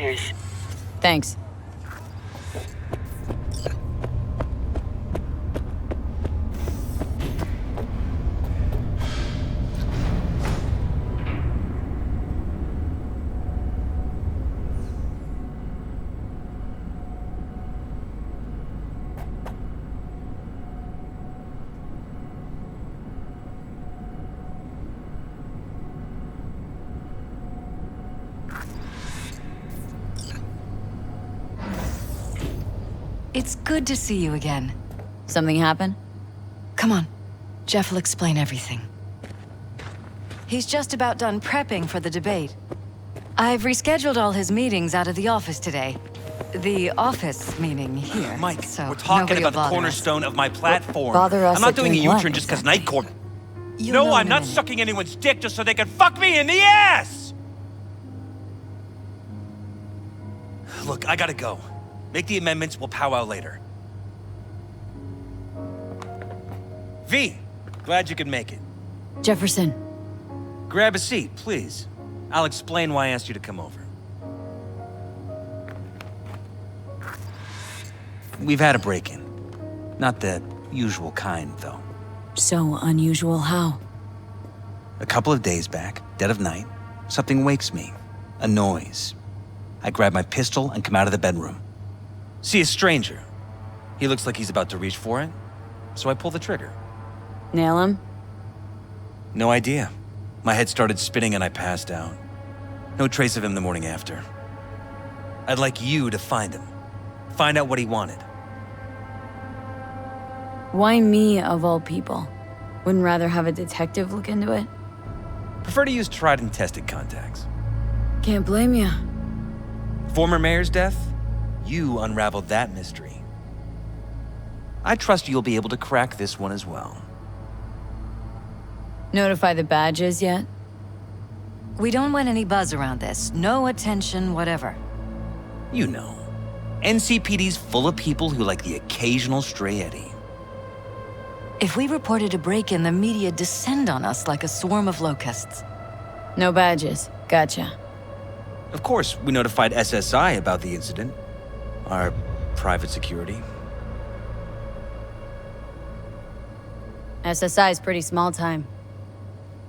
years. Thanks. It's good to see you again. Something happen? Come on. Jeff will explain everything. He's just about done prepping for the debate. I've rescheduled all his meetings out of the office today. The office meaning here. Mike, so we're talking nobody about will the bother cornerstone of my platform. Bother us I'm not at doing a doing what, U-turn just because exactly? Night Court. You'll No, know I'm in a not minute. sucking anyone's dick just so they can fuck me in the ass! Look, I gotta go. Make the amendments, we'll powwow later. V, glad you could make it. Jefferson. Grab a seat, please. I'll explain why I asked you to come over. We've had a break-in. Not the usual kind, though. So unusual how? A couple of days back, dead of night, something wakes me. A noise. I grab my pistol and come out of the bedroom. See a stranger. He looks like he's about to reach for it, so I pull the trigger. Nail him? No idea. My head started spinning and I passed out. No trace of him the morning after. I'd like you to find him. Find out what he wanted. Why me, of all people? Wouldn't rather have a detective look into it? Prefer to use tried and tested contacts. Can't blame ya. Former mayor's death? You unraveled that mystery. I trust you'll be able to crack this one as well. Notify the badges yet? We don't want any buzz around this. No attention, whatever. You know, NCPD's full of people who like the occasional stray eddy. If we reported a break-in, the media descend on us like a swarm of locusts. No badges. Gotcha. Of course, we notified SSI about the incident. Our private security. SSI's pretty small time.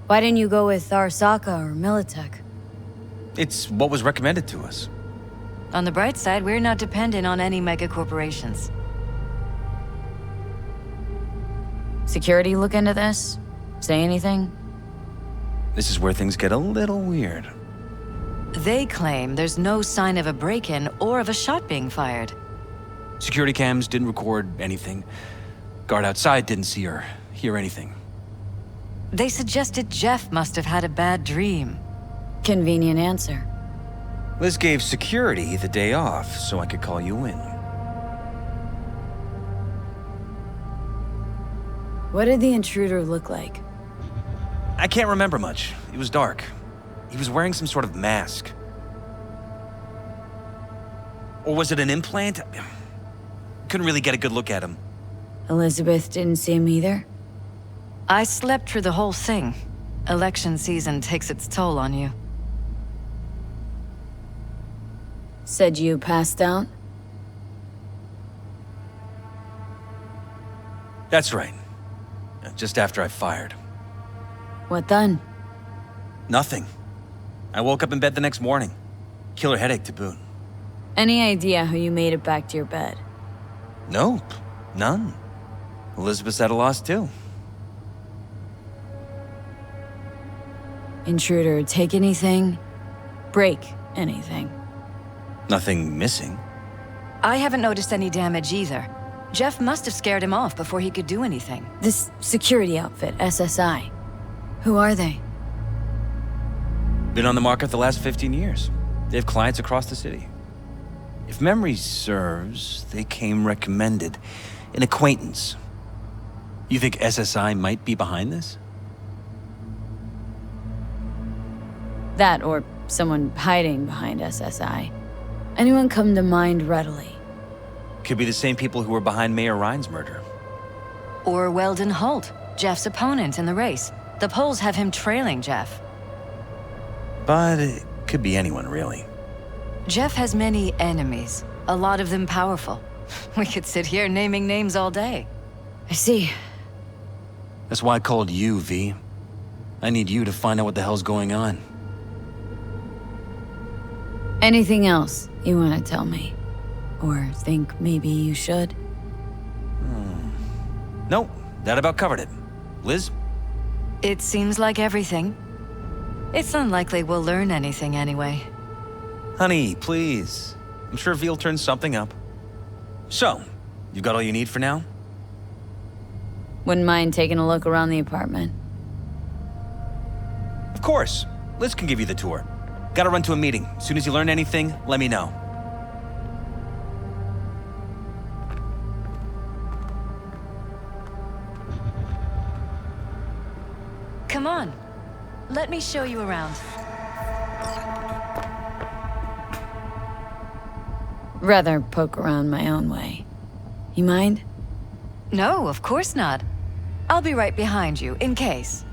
Why didn't you go with Arasaka or Militech? It's what was recommended to us. On the bright side, we're not dependent on any mega corporations. Security look into this? Say anything? This is where things get a little weird. They claim there's no sign of a break-in or of a shot being fired. Security cams didn't record anything. Guard outside didn't see or hear anything. They suggested Jeff must have had a bad dream. Convenient answer. Liz gave security the day off so I could call you in. What did the intruder look like? I can't remember much. It was dark. He was wearing some sort of mask. Or was it an implant? Couldn't really get a good look at him. Elizabeth didn't see him either? I slept through the whole thing. Election season takes its toll on you. Said you passed out? That's right. Just after I fired. What then? Nothing. I woke up in bed the next morning. Killer headache to boot. Any idea how you made it back to your bed? Nope. None. Elizabeth's at a loss too. Intruder take anything? Break anything? Nothing missing. I haven't noticed any damage either. Jeff must have scared him off before he could do anything. This security outfit, SSI. Who are they? Been on the market the last 15 years. They have clients across the city. If memory serves, they came recommended. An acquaintance. You think SSI might be behind this? That or someone hiding behind SSI. Anyone come to mind readily? Could be the same people who were behind Mayor Ryan's murder. Or Weldon Holt, Jeff's opponent in the race. The polls have him trailing Jeff. But it could be anyone, really. Jeff has many enemies, a lot of them powerful. We could sit here naming names all day. I see. That's why I called you, V. I need you to find out what the hell's going on. Anything else you want to tell me? Or think maybe you should? Nope, that about covered it. Liz? It seems like everything. It's unlikely we'll learn anything anyway. Honey, please. I'm sure V'll turn something up. So, you got all you need for now? Wouldn't mind taking a look around the apartment. Of course. Liz can give you the tour. Gotta run to a meeting. As soon as you learn anything, let me know. Come on. Let me show you around. Rather poke around my own way. You mind? No, of course not. I'll be right behind you, in case.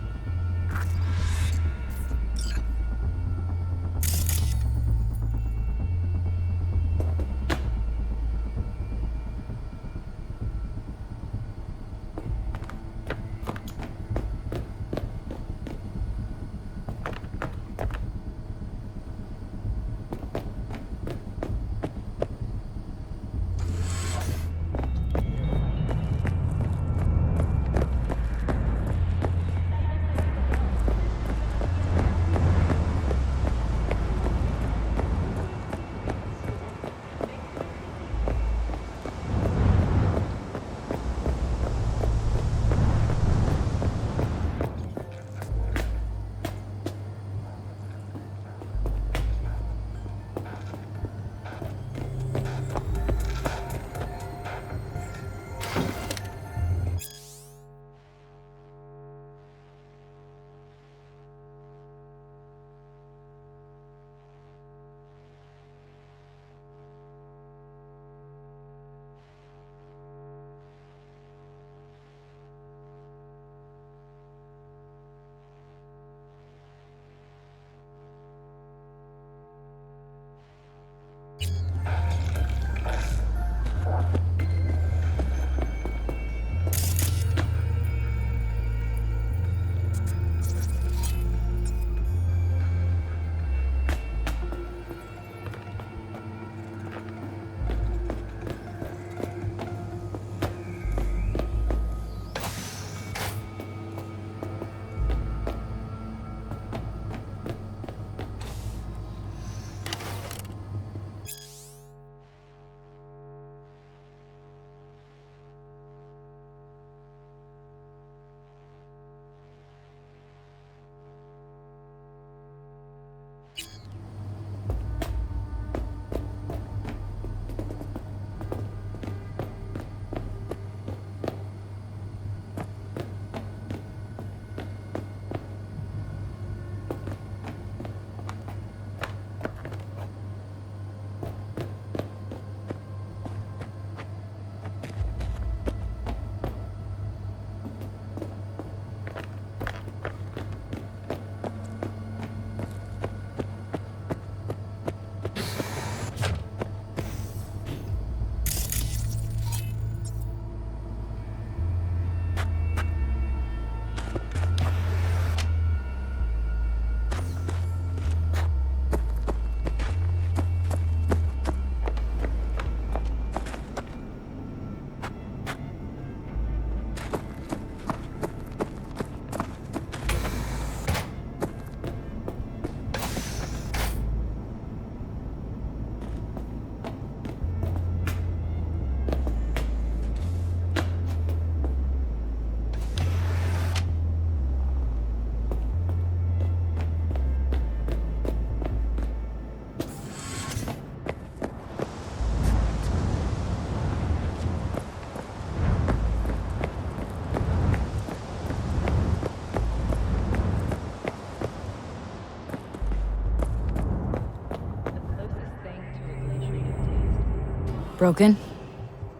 Broken?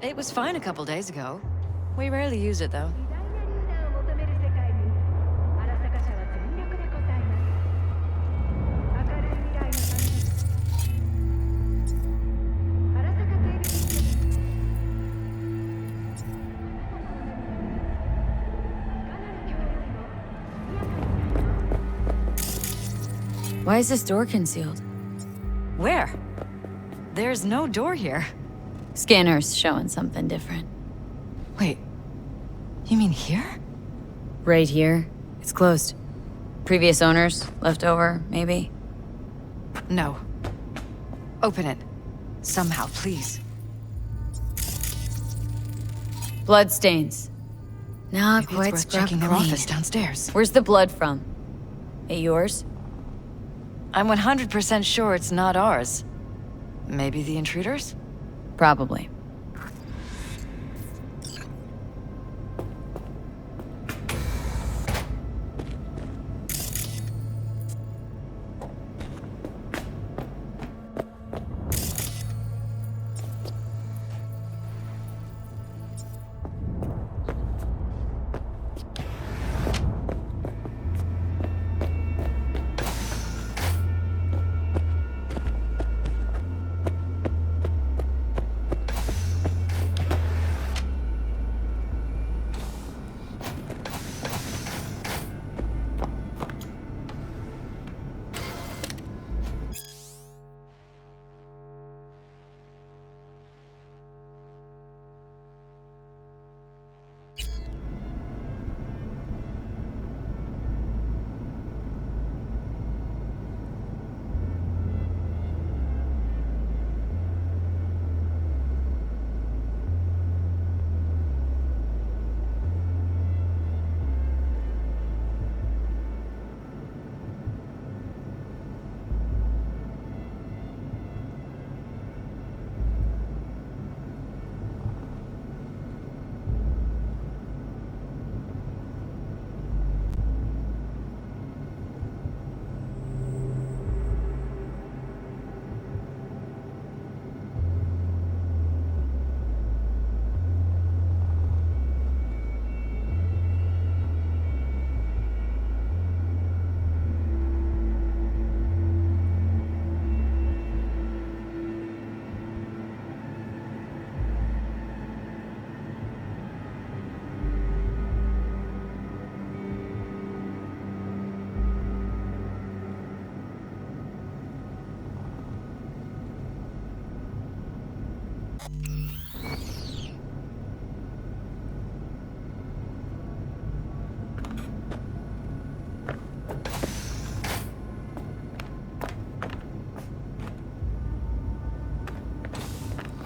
It was fine a couple days ago. We rarely use it, though. Why is this door concealed? Where? There's no door here. Scanner's showing something different. Wait, you mean here? Right here. It's closed. Previous owners, left over, maybe? No. Open it. Somehow, please. Bloodstains. Not Maybe quite it's worth scrubbed checking their clean. office downstairs. Where's the blood from? It yours? I'm 100% sure it's not ours. Maybe the intruders? Probably.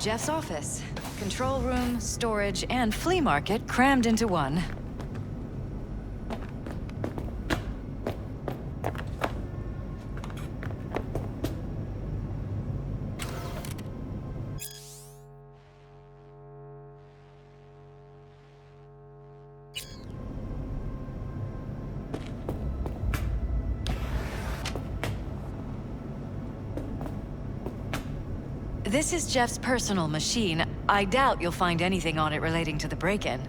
Jeff's office. Control room, storage, and flea market crammed into one. This is Jeff's personal machine. I doubt you'll find anything on it relating to the break-in.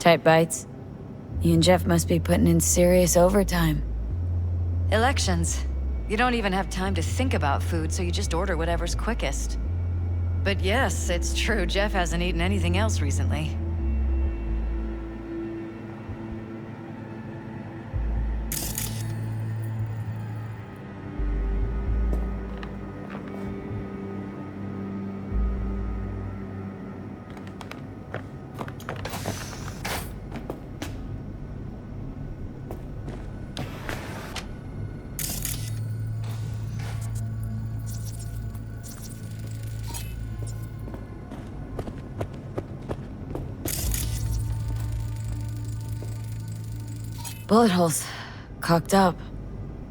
Tight bites. You and Jeff must be putting in serious overtime. Elections. You don't even have time to think about food, so you just order whatever's quickest. But yes, it's true, Jeff hasn't eaten anything else recently. Bullet holes. Cocked up.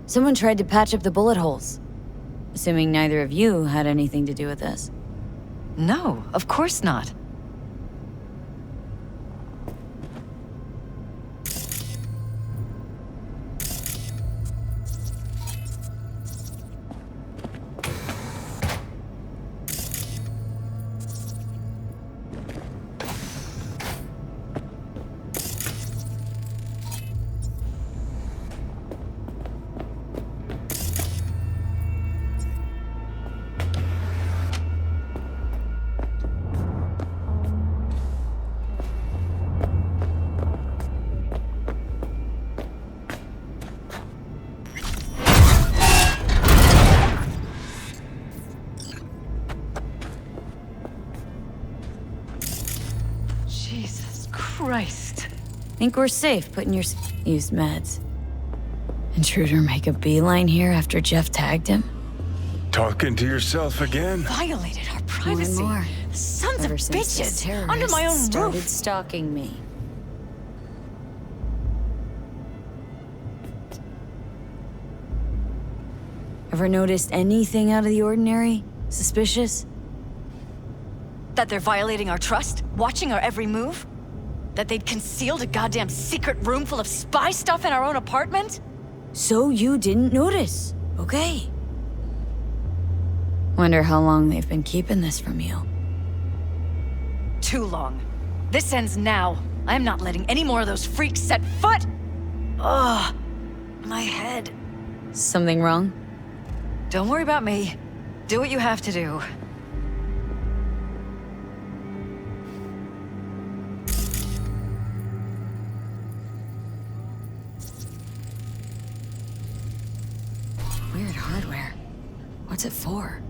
Someone tried to patch up the bullet holes. Assuming neither of you had anything to do with this. No, of course not. Jesus Christ. Think we're safe putting your used meds. Intruder make a beeline here after Jeff tagged him? Talking to yourself again? Violated our privacy. More and more. Sons Ever of since this bitches! Under my own started roof! stalking me. Ever noticed anything out of the ordinary? Suspicious? That they're violating our trust? Watching our every move? That they'd concealed a goddamn secret room full of spy stuff in our own apartment? So you didn't notice, okay? Wonder how long they've been keeping this from you. Too long. This ends now. I'm not letting any more of those freaks set foot! Ugh. My head. Something wrong? Don't worry about me. Do what you have to do. Weird hardware. What's it for?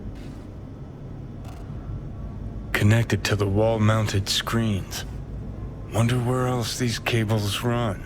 Connected to the wall-mounted screens. Wonder where else these cables run.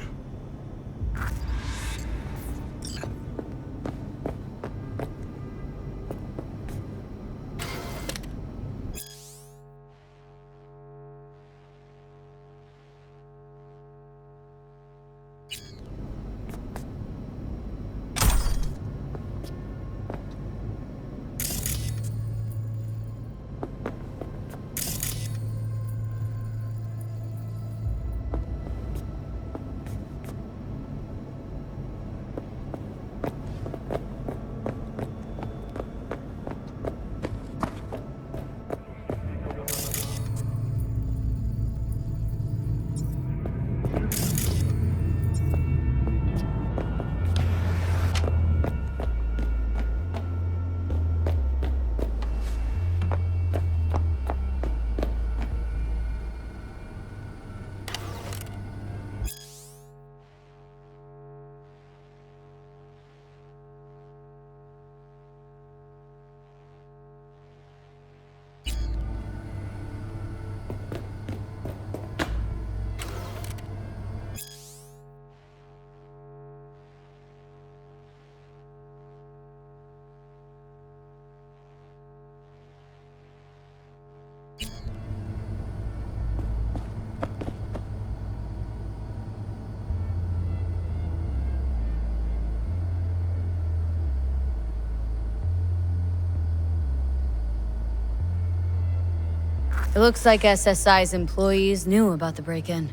It looks like SSI's employees knew about the break-in.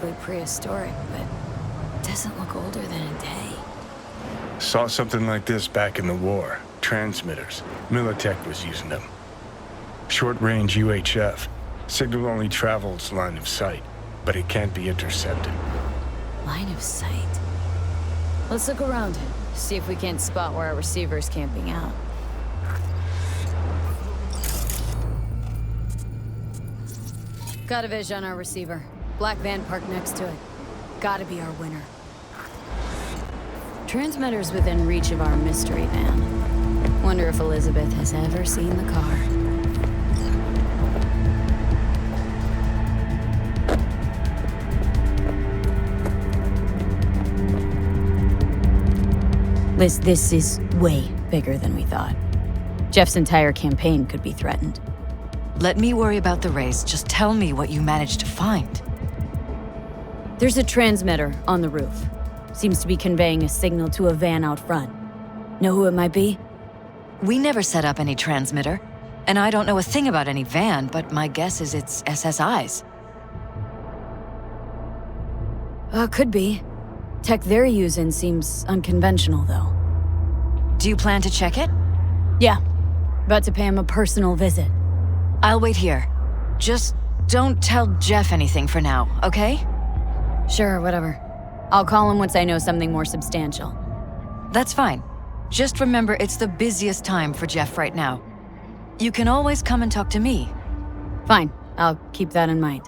vaguely prehistoric, but it doesn't look older than a day. Saw something like this back in the war. Transmitters. Militech was using them. Short-range UHF. Signal only travels line of sight, but it can't be intercepted. Line of sight. Let's look around. See if we can't spot where our receiver's camping out. Got a vision on our receiver. Black van parked next to it. Gotta be our winner. Transmitter's within reach of our mystery van. Wonder if Elizabeth has ever seen the car. Liz, this is way bigger than we thought. Jeff's entire campaign could be threatened. Let me worry about the race. Just tell me what you managed to find. There's a transmitter on the roof. Seems to be conveying a signal to a van out front. Know who it might be? We never set up any transmitter, and I don't know a thing about any van, but my guess is it's SSI's. Could be. Tech they're using seems unconventional, though. Do you plan to check it? Yeah. About to pay him a personal visit. I'll wait here. Just don't tell Jeff anything for now, okay? Sure, whatever. I'll call him once I know something more substantial. That's fine. Just remember it's the busiest time for Jeff right now. You can always come and talk to me. Fine. I'll keep that in mind.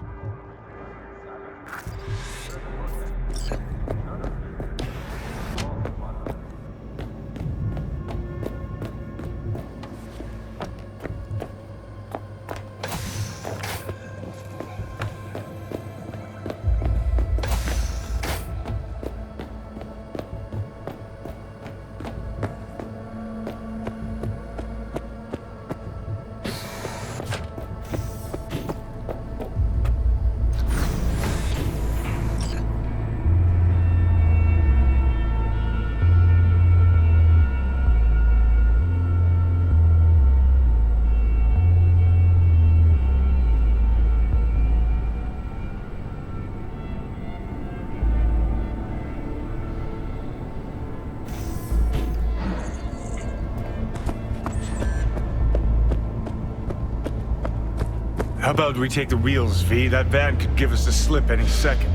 How about we take the wheels, V? That van could give us the slip any second.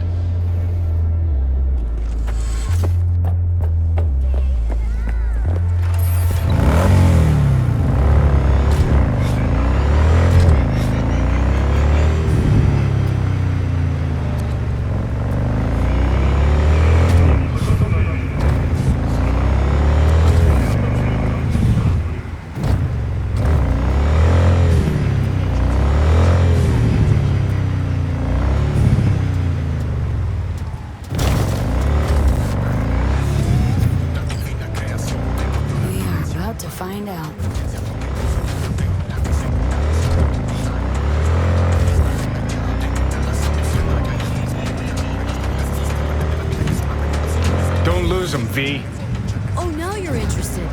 Find out. Don't lose them, V. Oh, now you're interested.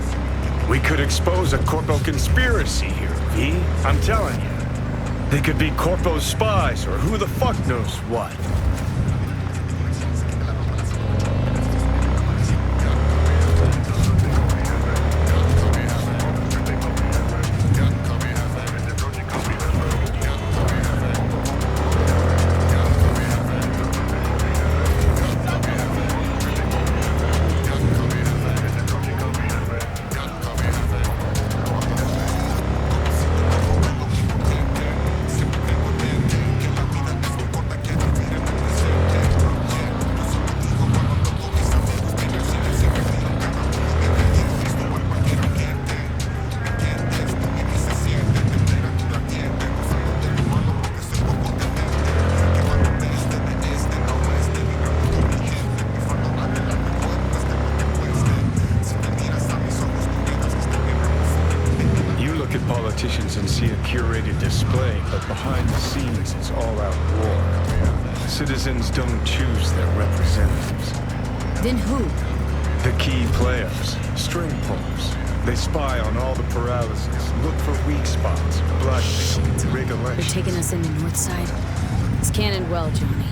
We could expose a Corpo conspiracy here, V. I'm telling you. They could be Corpo's spies, or who the fuck knows what. Politicians and see a curated display, but behind the scenes it's all-out war. Citizens don't choose their representatives. Then who? The key players, string pullers. They spy on all the Peralezes, look for weak spots, blackmail, rig They're elections. taking us in the north side. It's cannon well, Johnny.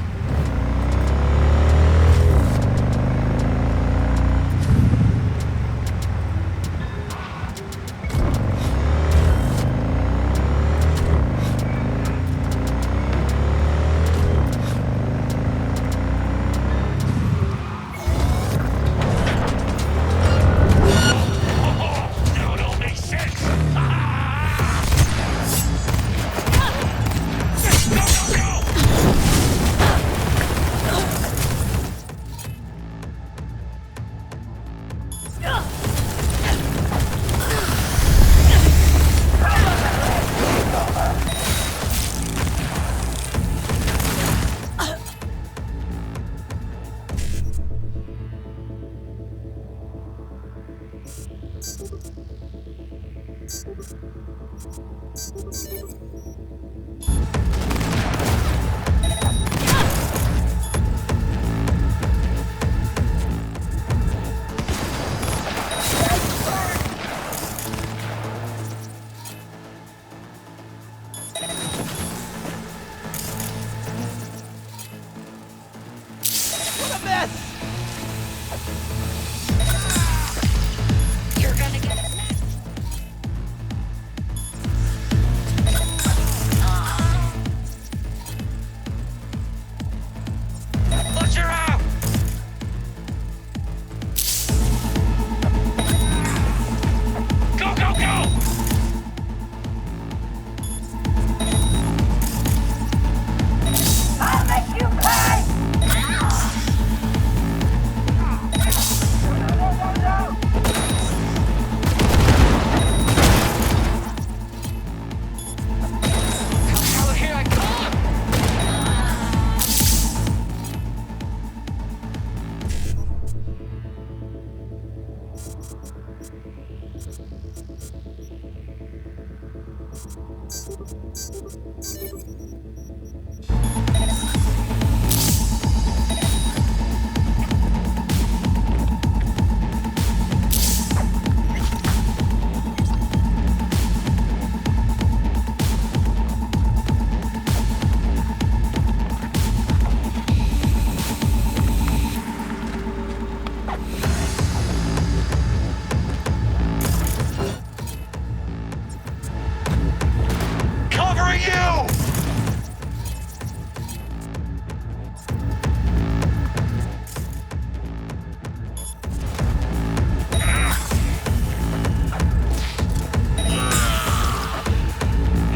Covering you!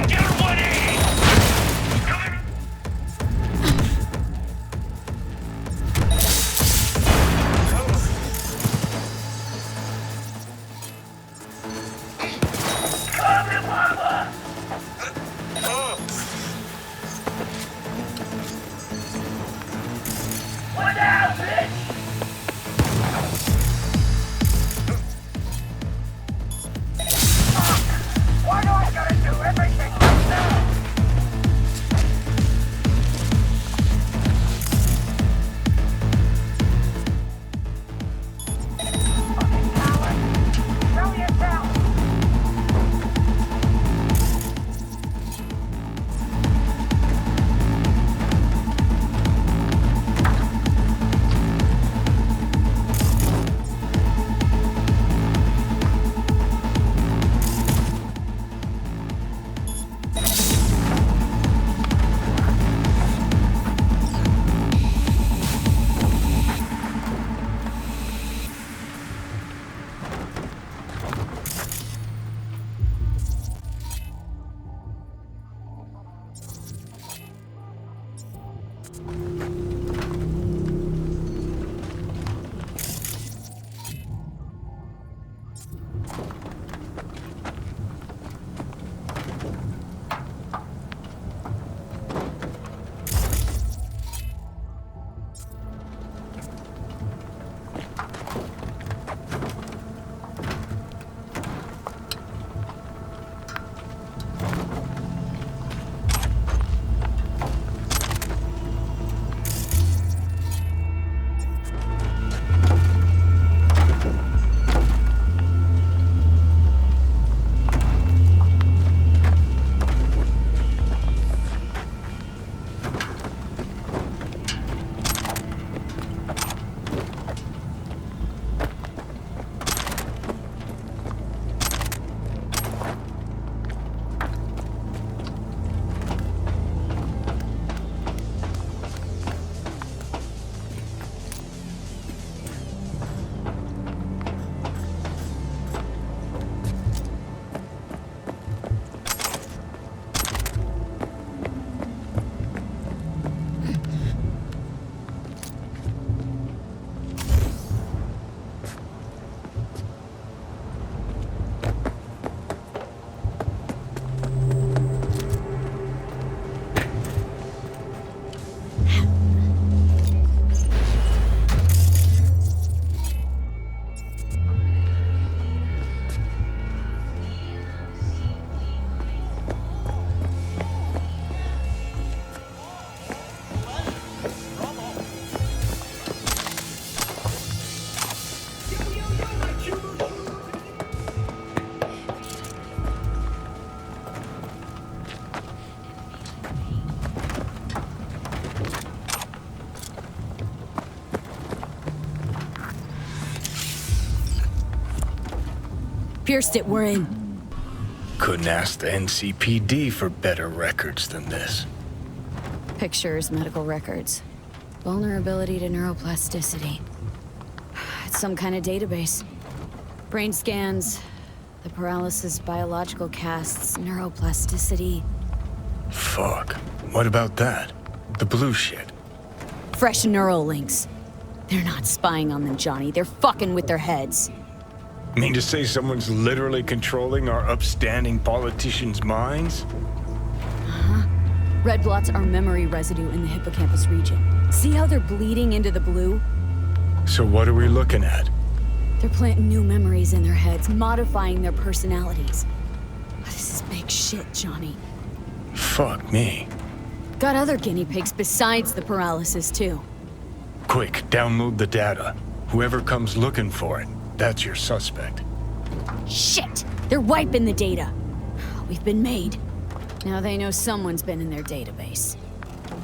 Get 180! What now, bitch? Why do I gotta do everything myself? Fucking coward! Show yourself! Pierced it, we're in. Couldn't ask the NCPD for better records than this. Pictures, medical records. Vulnerability to neuroplasticity. It's some kind of database. Brain scans, the paralysis biological casts, neuroplasticity. Fuck. What about that? The blue shit. Fresh neural links. They're not spying on them, Johnny. They're fucking with their heads. Mean to say someone's literally controlling our upstanding politicians' minds? Red blots are memory residue in the hippocampus region. See how they're bleeding into the blue? So what are we looking at? They're planting new memories in their heads, modifying their personalities. This is big shit, Johnny. Fuck me. Got other guinea pigs besides the paralysis, too. Quick, download the data. Whoever comes looking for it, that's your suspect. Shit! They're wiping the data. We've been made. Now they know someone's been in their database.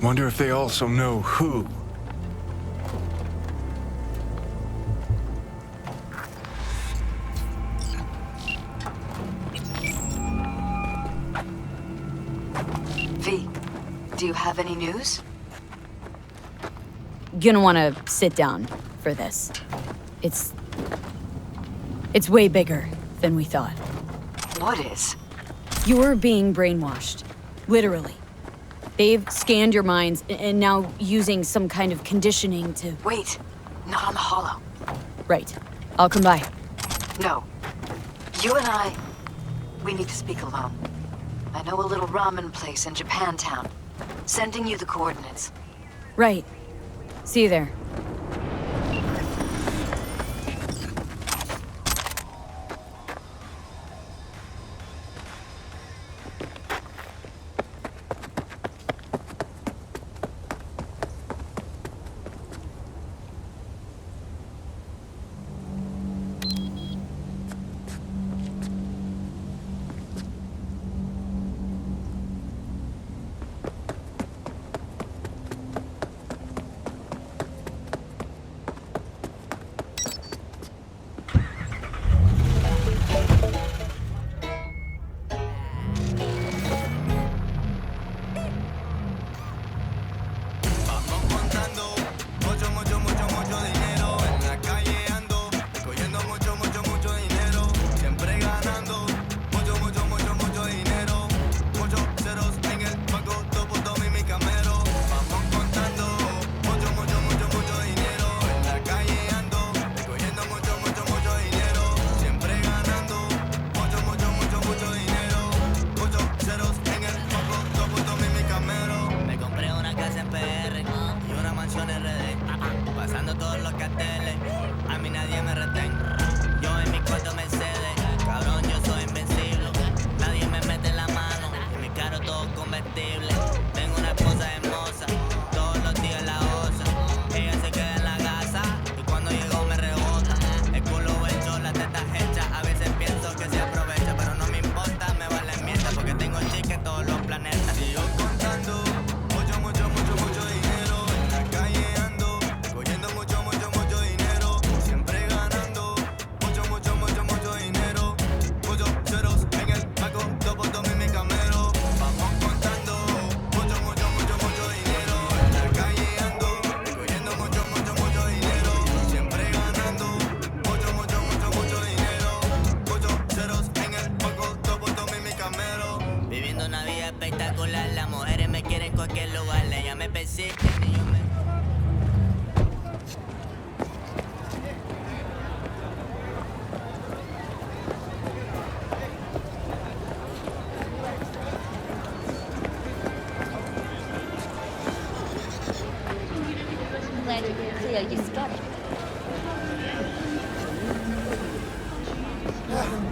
Wonder if they also know who. V, do you have any news? Gonna wanna sit down for this. It's way bigger than we thought. What is? You're being brainwashed. Literally. They've scanned your minds and now using some kind of conditioning to... Wait, not on the holo. Right. I'll come by. No. You and we need to speak alone. I know a little ramen place in Japantown. Sending you the coordinates. Right. See you there.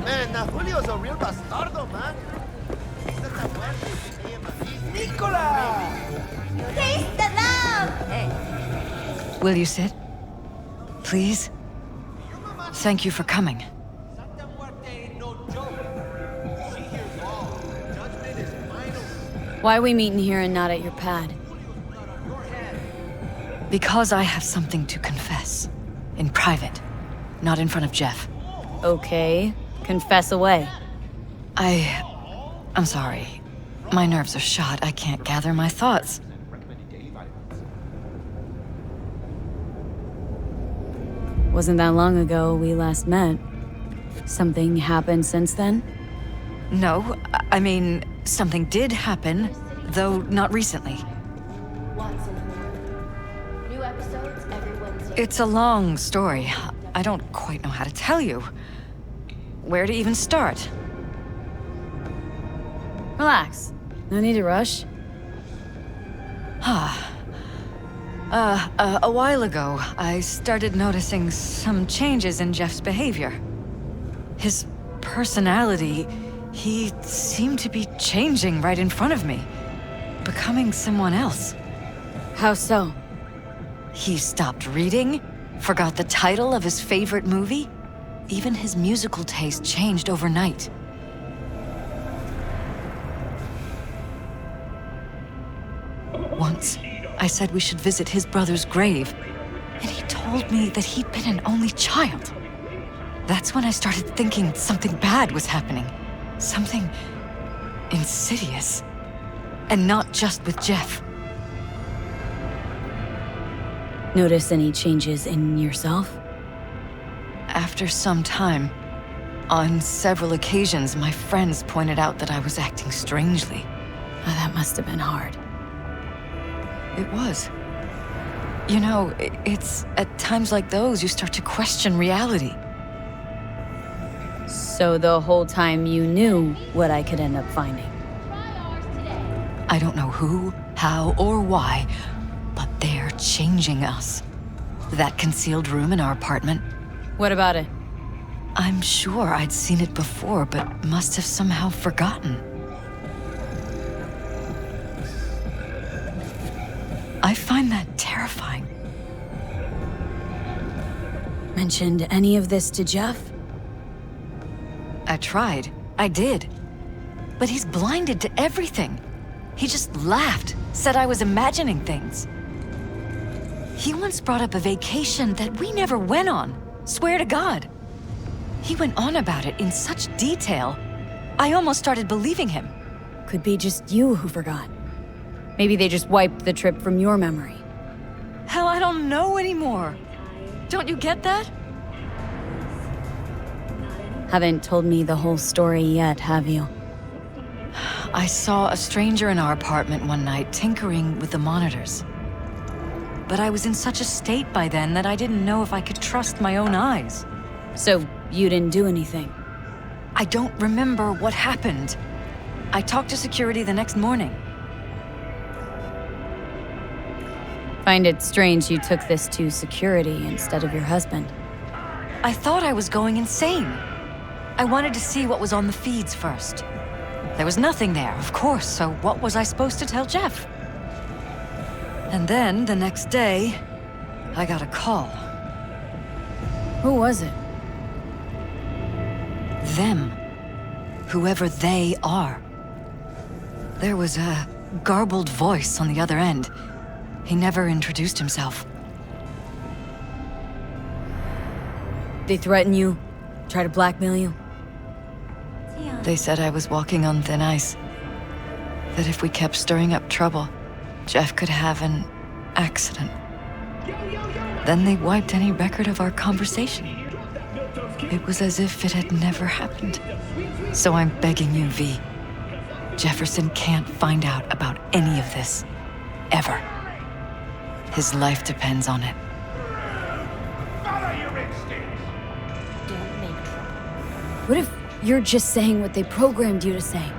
Man, now Julio's a real bastardo, man. Nicola! Taste the love! Will you sit? Please? Thank you for coming. Why are we meeting here and not at your pad? Because I have something to confess. In private. Not in front of Jeff. Okay. Confess away. I'm sorry. My nerves are shot. I can't gather my thoughts. Wasn't that long ago we last met. Something happened since then? No, I mean, something did happen, though not recently. New episodes every Wednesday. It's a long story. I don't quite know how to tell you. Where to even start? Relax. No need to rush. A while ago, I started noticing some changes in Jeff's behavior. His personality, he seemed to be changing right in front of me. becoming someone else. How so? He stopped reading, forgot the title of his favorite movie. Even his musical taste changed overnight. Once, I said we should visit his brother's grave, and he told me that he'd been an only child. That's when I started thinking something bad was happening. Something insidious. And not just with Jeff. Notice any changes in yourself? After some time, on several occasions, my friends pointed out that I was acting strangely. Oh, that must have been hard. It was. You know, it's at times like those you start to question reality. So the whole time you knew what I could end up finding. I don't know who, how, or why, but they're changing us. That concealed room in our apartment, What about it? I'm sure I'd seen it before, but must have somehow forgotten. I find that terrifying. Mentioned any of this to Jeff? I tried. I did. But he's blinded to everything. He just laughed, said I was imagining things. He once brought up a vacation that we never went on. Swear to God. He went on about it in such detail, I almost started believing him. Could be just you who forgot. Maybe they just wiped the trip from your memory. Hell, I don't know anymore. Don't you get that? Haven't told me the whole story yet, have you? I saw a stranger in our apartment one night tinkering with the monitors. But I was in such a state by then that I didn't know if I could trust my own eyes. So you didn't do anything? I don't remember what happened. I talked to security the next morning. Find it strange you took this to security instead of your husband. I thought I was going insane. I wanted to see what was on the feeds first. There was nothing there, of course, so what was I supposed to tell Jeff? And then, the next day, I got a call. Who was it? Them. Whoever they are. There was a garbled voice on the other end. He never introduced himself. They threaten you? Try to blackmail you? They said I was walking on thin ice. That if we kept stirring up trouble, Jeff could have an accident. Then they wiped any record of our conversation. It was as if it had never happened. So I'm begging you, V. Jefferson can't find out about any of this. Ever. His life depends on it. Follow your instincts. Don't make trouble. What if you're just saying what they programmed you to say?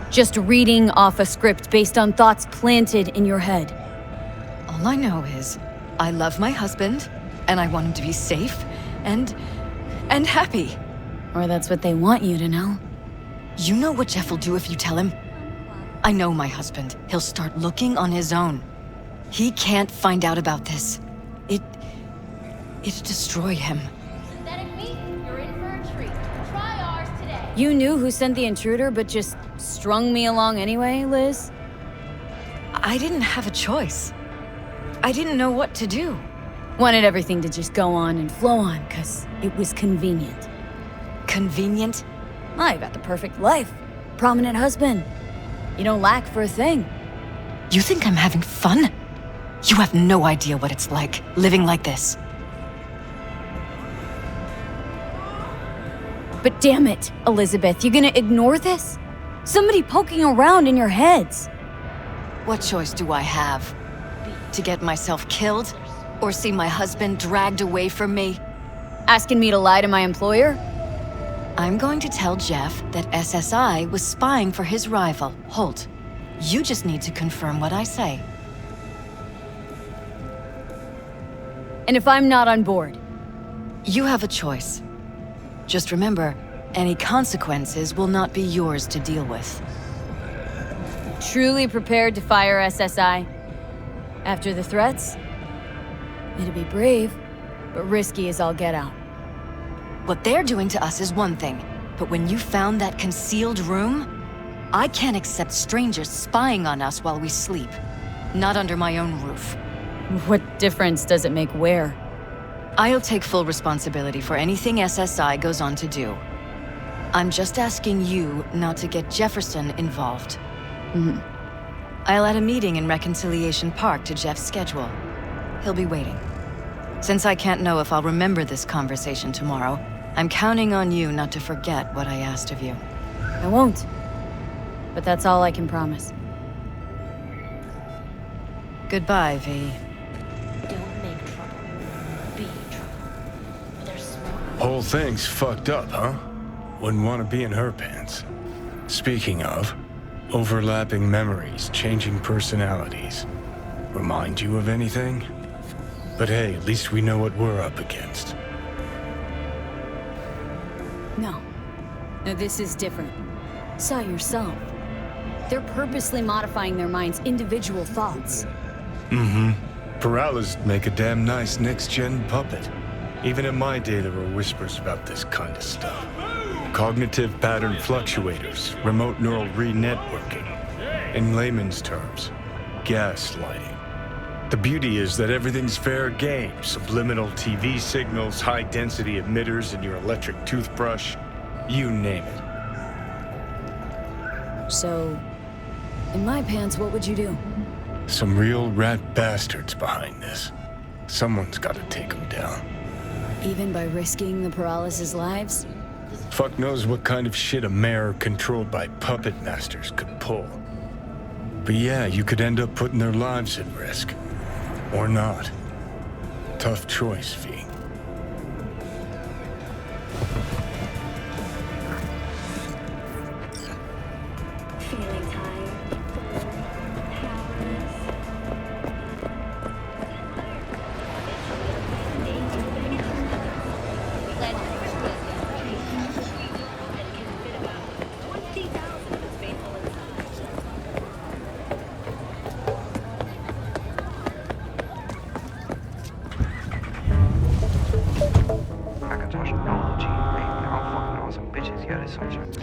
Just reading off a script based on thoughts planted in your head. All I know is, I love my husband, and I want him to be safe, and happy. Or that's what they want you to know. You know what Jeff will do if you tell him? I know my husband. He'll start looking on his own. He can't find out about this. It'd destroy him. Synthetic meat, you're in for a treat. Try ours today. You knew who sent the intruder, but just strung me along anyway, Liz? I didn't have a choice. I didn't know what to do. Wanted everything to just go on and flow on, because it was convenient. Convenient? I got the perfect life. Prominent husband. You don't lack for a thing. You think I'm having fun? You have no idea what it's like, living like this. But damn it, Elizabeth, you gonna ignore this? Somebody poking around in your heads. What choice do I have? To get myself killed? Or see my husband dragged away from me? Asking me to lie to my employer? I'm going to tell Jeff that SSI was spying for his rival, Holt. You just need to confirm what I say. And if I'm not on board? You have a choice. Just remember, any consequences will not be yours to deal with. truly prepared to fire SSI? After the threats? It'd be brave, but risky as all get out. What they're doing to us is one thing, but when you found that concealed room, I can't accept strangers spying on us while we sleep. Not under my own roof. What difference does it make where? I'll take full responsibility for anything SSI goes on to do. I'm just asking you not to get Jefferson involved. I'll add a meeting in Reconciliation Park to Jeff's schedule. He'll be waiting. Since I can't know if I'll remember this conversation tomorrow, I'm counting on you not to forget what I asked of you. I won't. But that's all I can promise. Goodbye, V. Don't make trouble. Be trouble. They're smart. Whole thing's fucked up, huh? Wouldn't want to be in her pants. Speaking of, overlapping memories, changing personalities. Remind you of anything? But hey, at least we know what we're up against. No. No, this is different. Saw yourself. They're purposely modifying their minds' individual thoughts. Peralez make a damn nice next-gen puppet. Even in my day, there were whispers about this kind of stuff. Cognitive pattern fluctuators, remote neural re-networking. In layman's terms, gaslighting. The beauty is that everything's fair game. Subliminal TV signals, high-density emitters in your electric toothbrush. You name it. So, in my pants, what would you do? Some real rat bastards behind this. Someone's gotta take them down. Even by risking the Peralez's lives? Fuck knows what kind of shit a mayor controlled by puppet masters could pull. But yeah, you could end up putting their lives at risk. Or not. Tough choice, V. Feeling tired, powerless. Macintosh technology, man. I don't fucking know some bitches yet or some shit.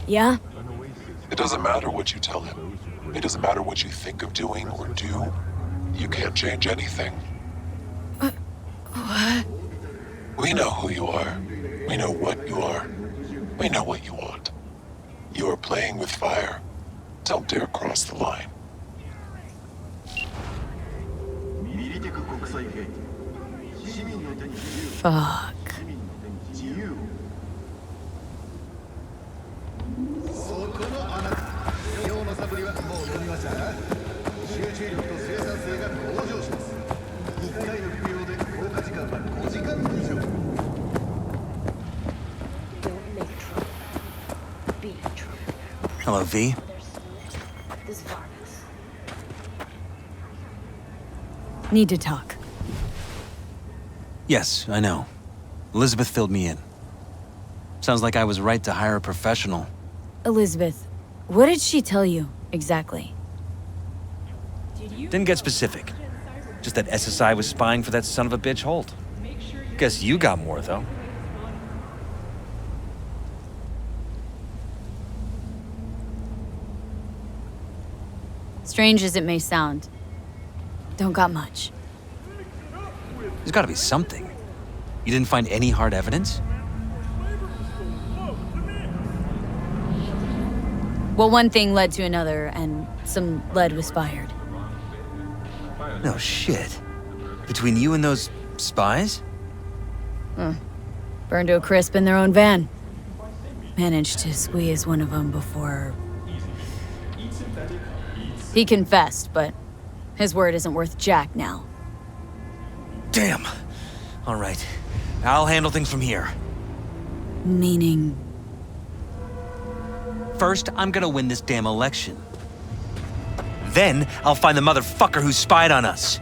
Yeah? It doesn't matter what you tell him. It doesn't matter what you think of doing or do. You can't change anything. What? We know who you are. We know what you are. We know what you want. You are playing with fire. Don't dare cross the line. Fuck. Hello, V. Need to talk. Yes, I know. Elizabeth filled me in. Sounds like I was right to hire a professional. Elizabeth, what did she tell you, exactly? Didn't get specific. Just that SSI was spying for that son of a bitch Holt. Guess you got more, though. Strange as it may sound, don't got much. There's gotta be something. You didn't find any hard evidence? Well, one thing led to another, and some lead was fired. No shit. Between you and those spies? Burned to a crisp in their own van. Managed to squeeze one of them before... He confessed, but his word isn't worth jack now. Damn. All right. I'll handle things from here. Meaning... First, I'm gonna win this damn election. Then, I'll find the motherfucker who spied on us.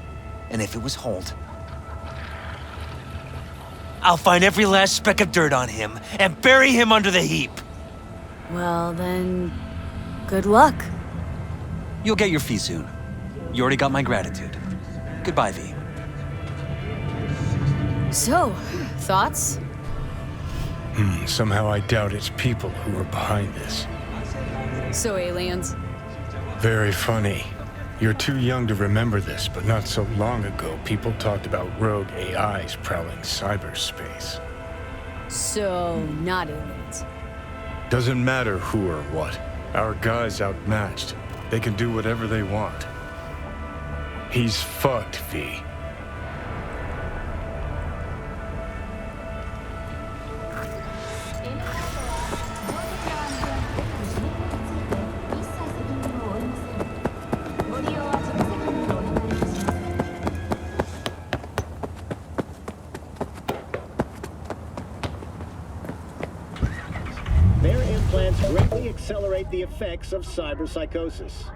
And if it was Holt, I'll find every last speck of dirt on him and bury him under the heap. Well, then... good luck. You'll get your fee soon. You already got my gratitude. Goodbye, V. So, thoughts? Somehow I doubt it's people who are behind this. So aliens? Very funny. You're too young to remember this, but not so long ago, people talked about rogue AIs prowling cyberspace. So, not aliens. Doesn't matter who or what. Our guy's outmatched. They can do whatever they want. He's fucked, V. Their implants greatly accelerate the effects of cyberpsychosis.